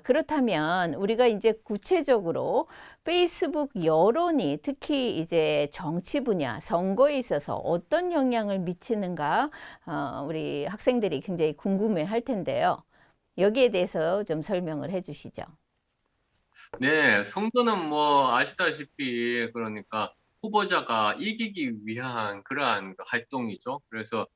그렇다면 우리가 이제 구체적으로 페이스북 여론이 특히 이제 정치 분야, 선거에 있어서 어떤 영향을 미치는가, 우리 학생들이 굉장히 궁금해 할 텐데요. 여기에 대해서 좀 설명을 해 주시죠. 네, 선거는 뭐 아시다시피 그러니까 후보자가 이기기 위한 그러한 그 활동이죠. 그래서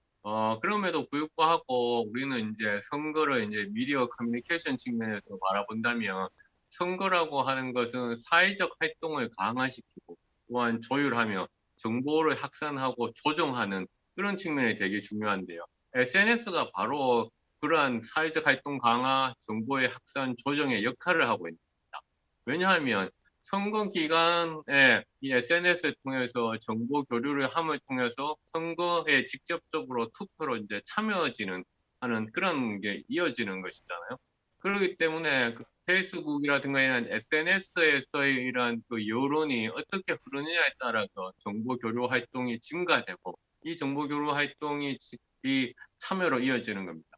그럼에도 불구하고 우리는 이제 선거를 이제 미디어 커뮤니케이션 측면에서 바라본다면 선거라고 하는 것은 사회적 활동을 강화시키고 또한 조율하며 정보를 확산하고 조정하는 그런 측면이 되게 중요한데요. SNS가 바로 그러한 사회적 활동 강화, 정보의 확산, 조정의 역할을 하고 있습니다. 왜냐하면 선거 기간에 이 SNS를 통해서 정보 교류를 함을 통해서 선거에 직접적으로 투표로 이제 참여지는 하는 그런 게 이어지는 것이잖아요. 그렇기 때문에 그 페이스북이라든가 이런 SNS에서의 이러한 그 여론이 어떻게 흐르느냐에 따라서 정보 교류 활동이 증가되고 이 정보 교류 활동이 이 참여로 이어지는 겁니다.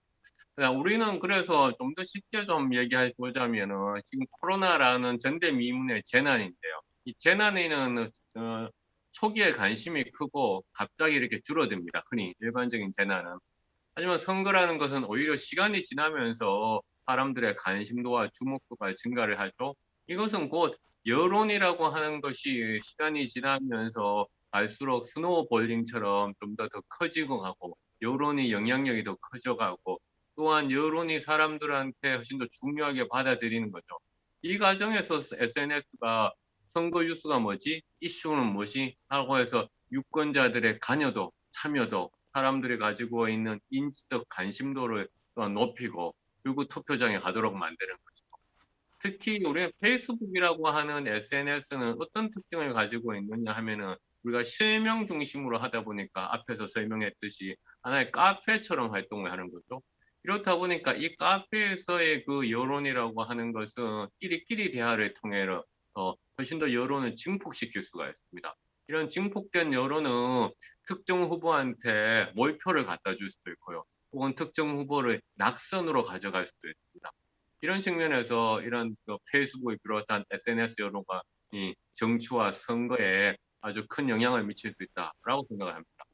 우리는 그래서 좀 더 쉽게 좀 얘기해 보자면은 지금 코로나라는 전대미문의 재난인데요. 이 재난에는 초기에 관심이 크고 갑자기 이렇게 줄어듭니다. 흔히 일반적인 재난은. 하지만 선거라는 것은 오히려 시간이 지나면서 사람들의 관심도와 주목도가 증가를 하죠. 이것은 곧 여론이라고 하는 것이 시간이 지나면서 갈수록 스노우볼링처럼 좀 더 커지고 가고 여론이 영향력이 더 커져가고 또한 여론이 사람들한테 훨씬 더 중요하게 받아들이는 거죠. 이 과정에서 SNS가 선거 뉴스가 뭐지? 이슈는 뭐지? 하고 해서 유권자들의 관여도, 참여도, 사람들이 가지고 있는 인지적 관심도를 또한 높이고 그리고 투표장에 가도록 만드는 거죠. 특히 우리 페이스북이라고 하는 SNS는 어떤 특징을 가지고 있느냐 하면은 우리가 실명 중심으로 하다 보니까 앞에서 설명했듯이 하나의 카페처럼 활동을 하는 거죠. 이렇다 보니까 이 카페에서의 그 여론이라고 하는 것은 끼리끼리 대화를 통해서 훨씬 더 여론을 증폭시킬 수가 있습니다. 이런 증폭된 여론은 특정 후보한테 몰표를 갖다 줄 수도 있고요. 혹은 특정 후보를 낙선으로 가져갈 수도 있습니다. 이런 측면에서 이런 그 페이스북을 비롯한 SNS 여론과 이 정치와 선거에 아주 큰 영향을 미칠 수 있다라고 생각을 합니다.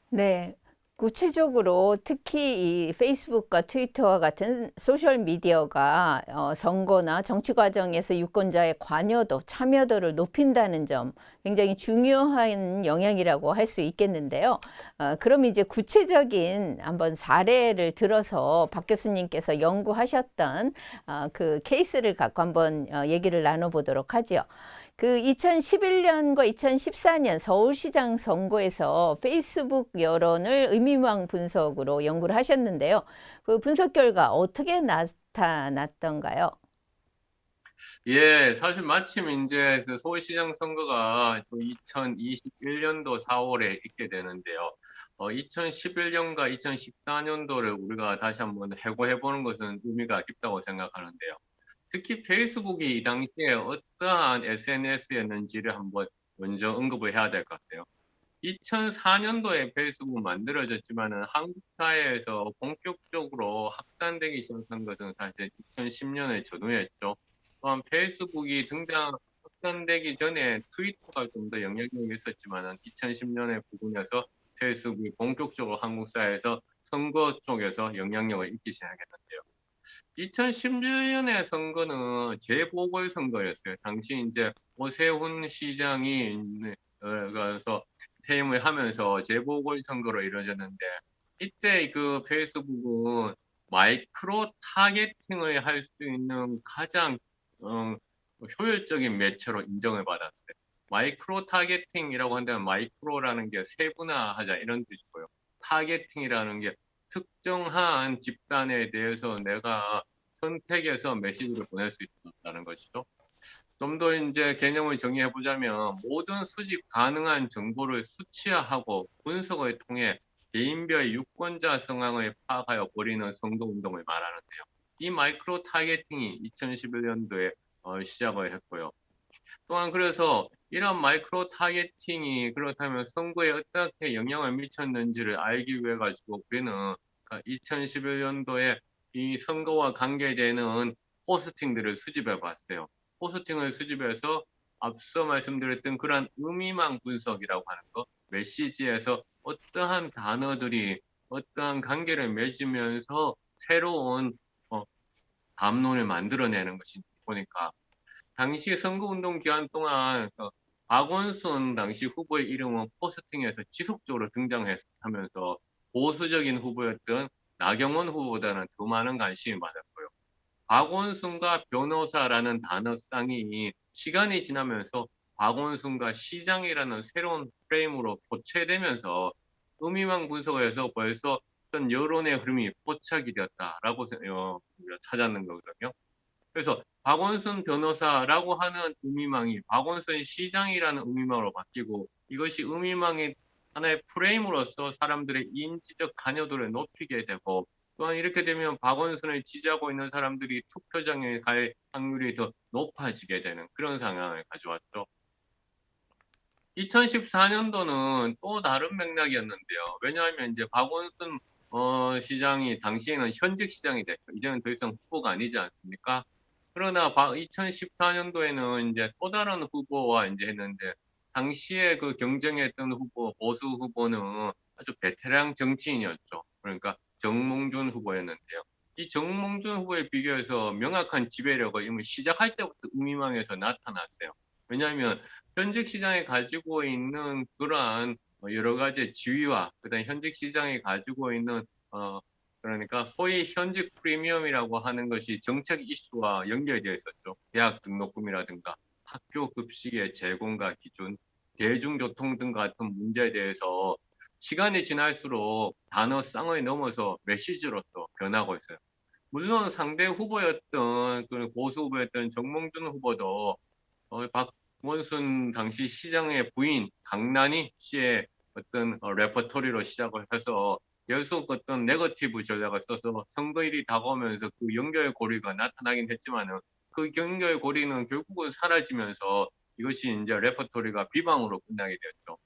네. 구체적으로 특히 이 페이스북과 트위터와 같은 소셜 미디어가 선거나 정치 과정에서 유권자의 관여도, 참여도를 높인다는 점 굉장히 중요한 영향이라고 할 수 있겠는데요. 그럼 이제 구체적인 한번 사례를 들어서 박 교수님께서 연구하셨던 그 케이스를 갖고 한번 얘기를 나눠보도록 하죠. 그 2011년과 2014년 서울시장 선거에서 페이스북 여론을 의미망 분석으로 연구를 하셨는데요. 그 분석 결과 어떻게 나타났던가요? 예, 사실 마침 이제 그 서울시장 선거가 또 2021년도 4월에 있게 되는데요. 2011년과 2014년도를 우리가 다시 한번 해고해보는 것은 의미가 깊다고 생각하는데요. 특히 페이스북이 이 당시에 어떠한 SNS였는지를 한번 먼저 언급을 해야 될 것 같아요. 2004년도에 페이스북 만들어졌지만은 한국 사회에서 본격적으로 확산되기 시작한 것은 사실 2010년에 전후였죠. 또한 페이스북이 확산되기 전에 트위터가 좀 더 영향력이 있었지만은 2010년에 부근에서 페이스북이 본격적으로 한국 사회에서 선거 쪽에서 영향력을 잃기 시작했는데요. 2016년의 선거는 재보궐선거였어요. 당시 이제 오세훈 시장이 그래서 퇴임을 하면서 재보궐선거로 이루어졌는데 이때 그 페이스북은 마이크로 타겟팅을 할 수 있는 가장 어, 효율적인 매체로 인정을 받았어요. 마이크로 타겟팅이라고 한다면 마이크로라는 게 세분화하자 이런 뜻이고요. 타겟팅이라는 게 특정한 집단에 대해서 내가 선택해서 메시지를 보낼 수 있다는 것이죠. 좀 더 이제 개념을 정의해 보자면 모든 수집 가능한 정보를 수치화하고 분석을 통해 개인별 유권자 상황을 파악하여 벌이는 선거 운동을 말하는데요. 이 마이크로 타겟팅이 2011년도에 시작을 했고요. 또한 그래서 이런 마이크로 타겟팅이 그렇다면 선거에 어떻게 영향을 미쳤는지를 알기 위해 가지고 우리는 2011년도에 이 선거와 관계되는 포스팅들을 수집해 봤어요. 포스팅을 수집해서 앞서 말씀드렸던 그러한 의미망 분석이라고 하는 거, 메시지에서 어떠한 단어들이 어떠한 관계를 맺으면서 새로운 담론을 만들어내는 것인지 보니까 당시 선거운동 기간 동안 박원순 당시 후보의 이름은 포스팅에서 지속적으로 등장하면서 보수적인 후보였던 나경원 후보보다는 더 많은 관심이 받았고요. 박원순과 변호사라는 단어 쌍이 시간이 지나면서 박원순과 시장이라는 새로운 프레임으로 교체되면서 의미망 분석에서 벌써 어떤 여론의 흐름이 포착이 되었다라고 우리가 찾았는 거거든요. 그래서 박원순 변호사라고 하는 의미망이 박원순 시장이라는 의미망으로 바뀌고 이것이 의미망의 하나의 프레임으로서 사람들의 인지적 관여도를 높이게 되고 또한 이렇게 되면 박원순을 지지하고 있는 사람들이 투표장에 갈 확률이 더 높아지게 되는 그런 상황을 가져왔죠. 2014년도는 또 다른 맥락이었는데요. 왜냐하면 이제 박원순 시장이 당시에는 현직 시장이 됐죠. 이제는 더 이상 후보가 아니지 않습니까? 그러나 2014년도에는 이제 또 다른 후보와 이제 했는데 당시에 그 경쟁했던 후보, 보수 후보는 아주 베테랑 정치인이었죠. 그러니까 정몽준 후보였는데요. 이 정몽준 후보에 비교해서 명확한 지배력을 이미 시작할 때부터 의미망에서 나타났어요. 왜냐하면 현직 시장이 가지고 있는 그러한 여러 가지 지위와 그다음 현직 시장이 가지고 있는 그러니까 소위 현직 프리미엄이라고 하는 것이 정책 이슈와 연결되어 있었죠. 대학 등록금이라든가 학교 급식의 제공과 기준, 대중교통 등 같은 문제에 대해서 시간이 지날수록 단어 쌍을 넘어서 메시지로서 변하고 있어요. 물론 상대 후보였던 그 보수 후보였던 정몽준 후보도 박원순 당시 시장의 부인 강난희 씨의 어떤 레퍼토리로 시작을 해서 계속 어떤 네거티브 전략을 써서 선거일이 다가오면서 그 연결고리가 나타나긴 했지만은 그 연결고리는 결국은 사라지면서 이것이 이제 레퍼토리가 비방으로 끝나게 되었죠.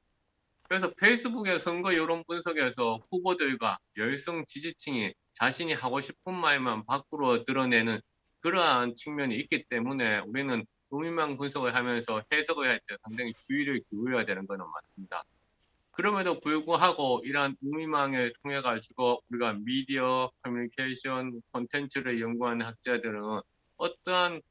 그래서 페이스북의 선거 여론 분석에서 후보들과 열성 지지층이 자신이 하고 싶은 말만 밖으로 드러내는 그러한 측면이 있기 때문에 우리는 의미망 분석을 하면서 해석을 할 때 상당히 주의를 기울여야 되는 것은 맞습니다. 그럼에도 불구하고 이러한 의미망을 통해 가지고 우리가 미디어, 커뮤니케이션, 콘텐츠를 연구하는 학자들은 어떠한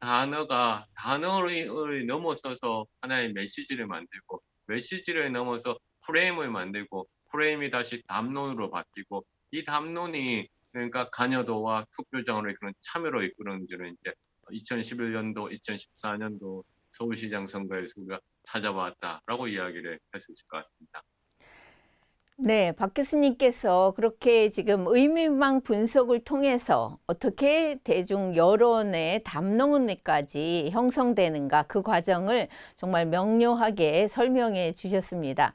단어를 넘어서서 하나의 메시지를 만들고 메시지를 넘어서 프레임을 만들고 프레임이 다시 담론으로 바뀌고 이 담론이 그러니까 관여도와 투표장으로의 그런 참여로 이끄는지는 이제 2011년도, 2014년도 서울시장 선거에서 우리가 찾아봤다라고 이야기를 할 수 있을 것 같습니다. 네, 박 교수님께서 그렇게 지금 의미망 분석을 통해서 어떻게 대중 여론의 담론까지 형성되는가 그 과정을 정말 명료하게 설명해 주셨습니다.